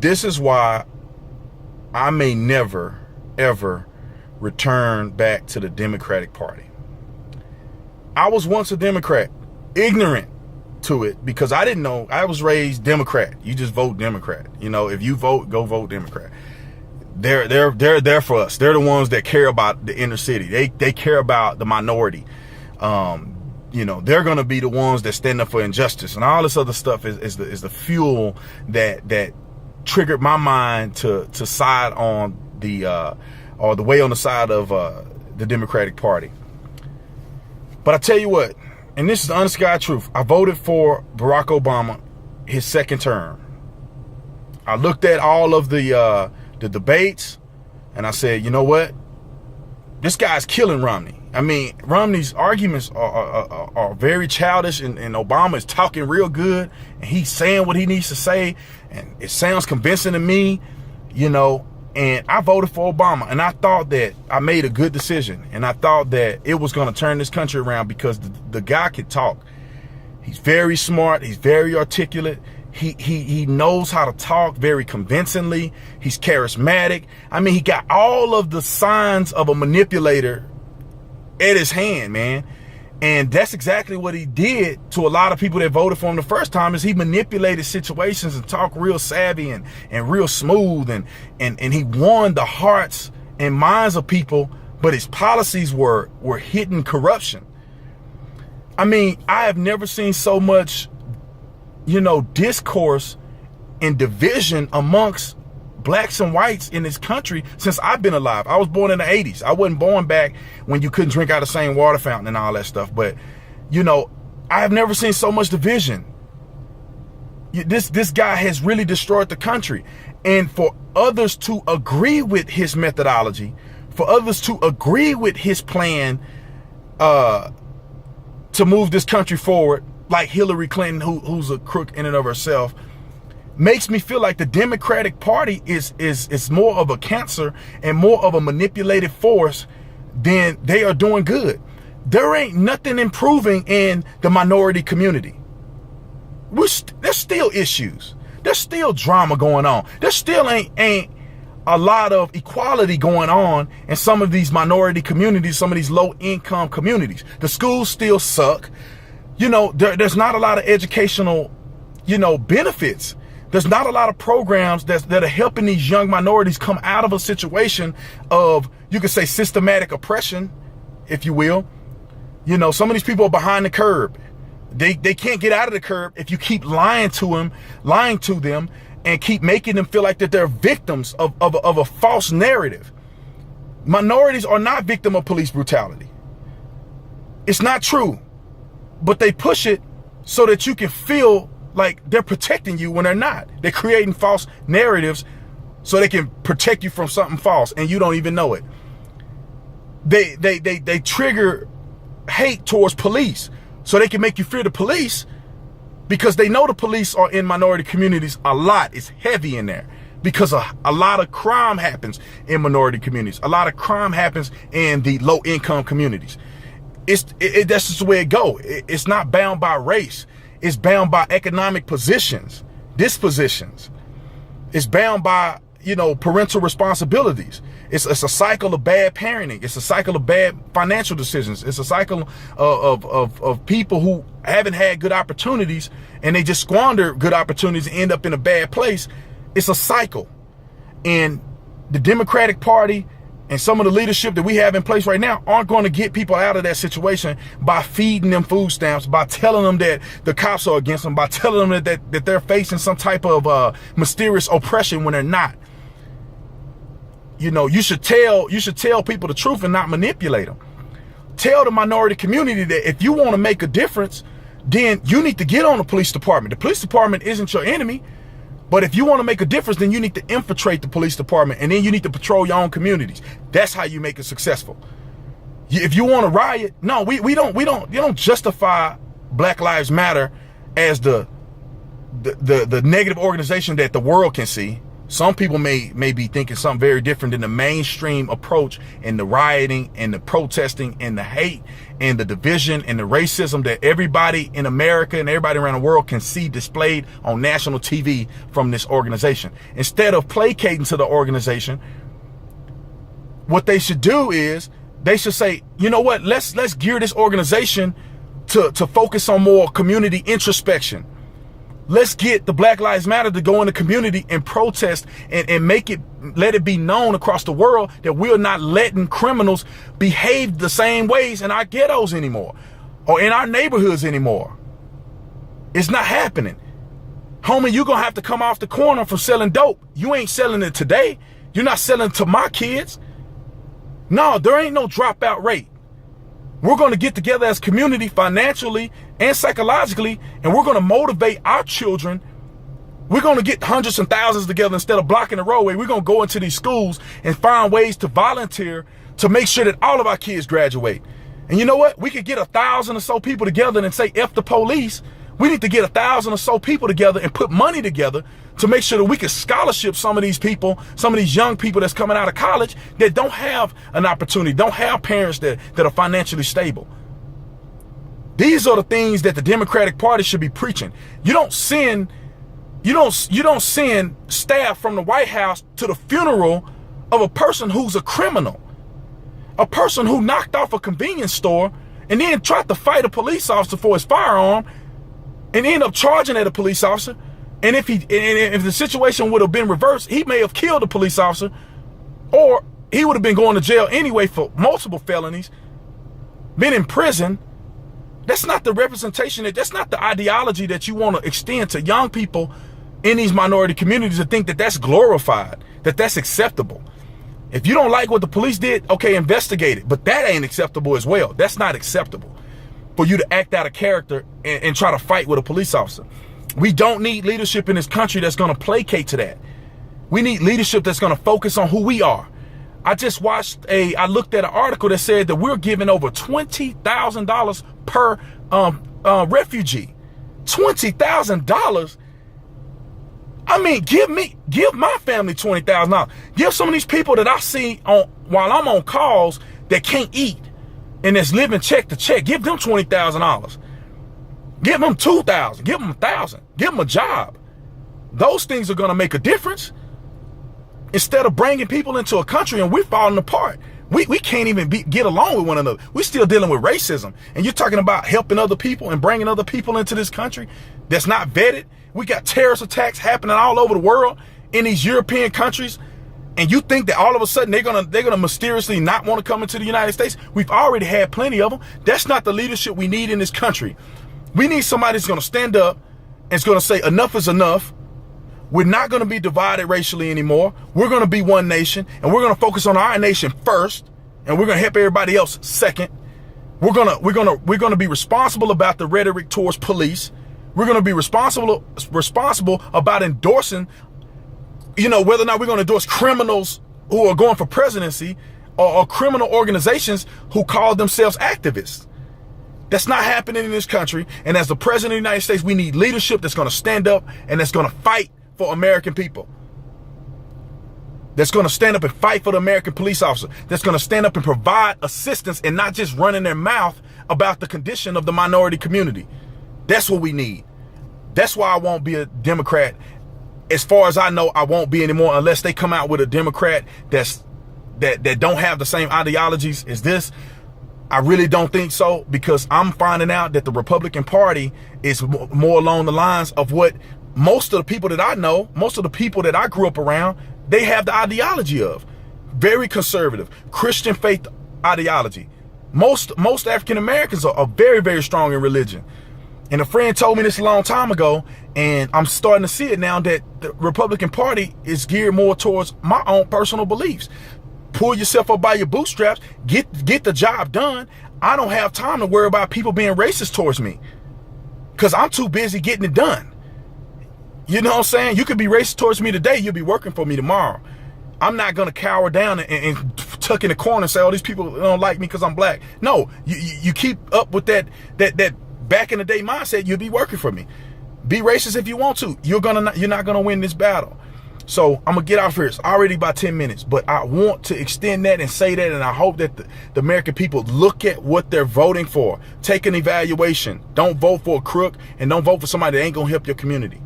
this is why I may never, ever return back to the Democratic Party. I was once a Democrat, ignorant to it, because I didn't know. I was raised Democrat. You just vote Democrat. You know, if you vote, go vote Democrat. They're there for us. They're the ones that care about the inner city. They care about the minority. You know, they're going to be the ones that stand up for injustice, and all this other stuff is the fuel that triggered my mind to side on the or the way on the side of the Democratic Party. But I tell you what, and this is the honest God truth, I voted for Barack Obama, his second term. I looked at all of the debates, and I said, you know what? This guy's killing Romney. I mean, Romney's arguments are very childish, and Obama is talking real good, and he's saying what he needs to say, and it sounds convincing to me, you know. And I voted for Obama, and I thought that I made a good decision, and I thought that it was going to turn this country around, because the guy could talk. He's very smart. He's very articulate. He knows how to talk very convincingly. He's charismatic. I mean, he got all of the signs of a manipulator at his hand, man. And that's exactly what he did to a lot of people that voted for him the first time, is he manipulated situations and talked real savvy and real smooth, and he won the hearts and minds of people, but his policies were hidden corruption. I mean, I have never seen so much, you know, discourse and division amongst blacks and whites in this country since I've been alive. I was born in the 80s. I wasn't born back when you couldn't drink out of the same water fountain and all that stuff. But, you know, I have never seen so much division. This guy has really destroyed the country. And for others to agree with his methodology, for others to agree with his plan to move this country forward, like Hillary Clinton, who's a crook in and of herself, makes me feel like the Democratic Party is more of a cancer and more of a manipulative force than they are doing good. There ain't nothing improving in the minority community. There's still issues. There's still drama going on. There still ain't a lot of equality going on in some of these minority communities, some of these low income communities. The schools still suck. You know, there's not a lot of educational, you know, benefits. There's not a lot of programs that are helping these young minorities come out of a situation of, you could say, systematic oppression, if you will. You know, some of these people are behind the curb. They can't get out of the curb if you keep lying to them, and keep making them feel like that they're victims of a false narrative. Minorities are not victims of police brutality. It's not true, but they push it so that you can feel like they're protecting you when they're not. They're creating false narratives so they can protect you from something false, and you don't even know it. They trigger hate towards police so they can make you fear the police, because they know the police are in minority communities a lot. It's heavy in there because a lot of crime happens in minority communities. A lot of crime happens in the low income communities. That's just the way it goes. It's not bound by race. It's bound by economic dispositions. It's bound by, you know, parental responsibilities. It's a cycle of bad parenting. It's a cycle of bad financial decisions. It's a cycle of people who haven't had good opportunities, and they just squander good opportunities and end up in a bad place. It's a cycle. And the Democratic Party and some of the leadership that we have in place right now aren't going to get people out of that situation by feeding them food stamps, by telling them that the cops are against them, by telling them that they're facing some type of mysterious oppression when they're not. You know, you should tell people the truth and not manipulate them. Tell the minority community that if you want to make a difference, then you need to get on the police department. The police department isn't your enemy. But if you want to make a difference, then you need to infiltrate the police department, and then you need to patrol your own communities. That's how you make it successful. If you want to riot, no, you don't justify Black Lives Matter as the negative organization that the world can see. Some people may be thinking something very different than the mainstream approach and the rioting and the protesting and the hate and the division and the racism that everybody in America and everybody around the world can see displayed on national TV from this organization. Instead of placating to the organization, what they should do is they should say, you know what, let's gear this organization to focus on more community introspection. Let's get the Black Lives Matter to go in the community and protest and let it be known across the world that we're not letting criminals behave the same ways in our ghettos anymore or in our neighborhoods anymore. It's not happening. Homie, you're going to have to come off the corner from selling dope. You ain't selling it today. You're not selling it to my kids. No, there ain't no dropout rate. We're going to get together as community financially and psychologically, and we're going to motivate our children. We're going to get hundreds and thousands together instead of blocking the roadway. We're going to go into these schools and find ways to volunteer to make sure that all of our kids graduate. And you know what? We could get 1,000 or so people together and say, F the police. We need to get 1,000 or so people together and put money together to make sure that we can scholarship some of these people, some of these young people that's coming out of college that don't have an opportunity, don't have parents that are financially stable. These are the things that the Democratic Party should be preaching. You don't send staff from the White House to the funeral of a person who's a criminal, a person who knocked off a convenience store and then tried to fight a police officer for his firearm and end up charging at a police officer. And if the situation would have been reversed, he may have killed a police officer, or he would have been going to jail anyway for multiple felonies, been in prison. That's not the representation, that's not the ideology that you want to extend to young people in these minority communities, to think that that's glorified, that that's acceptable. If you don't like what the police did, okay, investigate it. But that ain't acceptable as well. That's not acceptable for you to act out of character and try to fight with a police officer. We don't need leadership in this country that's going to placate to that. We need leadership that's going to focus on who we are. I looked at an article that said that we're giving over $20,000 per refugee. $20,000. I mean, give my family $20,000. Give some of these people that I see while I'm on calls that can't eat and that's living check to check. Give them $20,000. Give them $2,000. Give them $1,000. Give them a job. Those things are going to make a difference. Instead of bringing people into a country and we're falling apart. We can't even get along with one another. We're still dealing with racism. And you're talking about helping other people and bringing other people into this country that's not vetted. We got terrorist attacks happening all over the world in these European countries. And you think that all of a sudden they're gonna mysteriously not want to come into the United States? We've already had plenty of them. That's not the leadership we need in this country. We need somebody that's going to stand up and is going to say enough is enough. We're not going to be divided racially anymore. We're going to be one nation, and we're going to focus on our nation first, and we're going to help everybody else second. We're going to be responsible about the rhetoric towards police. We're going to be responsible about endorsing, whether or not we're going to endorse criminals who are going for presidency or criminal organizations who call themselves activists. That's not happening in this country. And as the president of the United States, we need leadership that's going to stand up and that's going to fight for American people. That's going to stand up and fight for the American police officer. That's going to stand up and provide assistance and not just running their mouth about the condition of the minority community. That's what we need. That's why I won't be a Democrat. As far as I know, I won't be anymore unless they come out with a Democrat that don't have the same ideologies as this. I really don't think so, because I'm finding out that the Republican Party is more along the lines of what most of the people that I know, most of the people that I grew up around, they have the ideology of. Very conservative, Christian faith ideology. Most African Americans are very, very strong in religion. And a friend told me this a long time ago, and I'm starting to see it now, that the Republican Party is geared more towards my own personal beliefs. Pull yourself up by your bootstraps, get the job done. I don't have time to worry about people being racist towards me, because I'm too busy getting it done. You know what I'm saying? You could be racist towards me today, you'll be working for me tomorrow. I'm not going to cower down and tuck in the corner and say, oh, these people don't like me because I'm black. No, you keep up with that back in the day mindset, you'll be working for me. Be racist if you want to. You're not going to win this battle. So I'm going to get off here. It's already about 10 minutes, but I want to extend that and say that. And I hope that the American people look at what they're voting for. Take an evaluation. Don't vote for a crook, and don't vote for somebody that ain't going to help your community.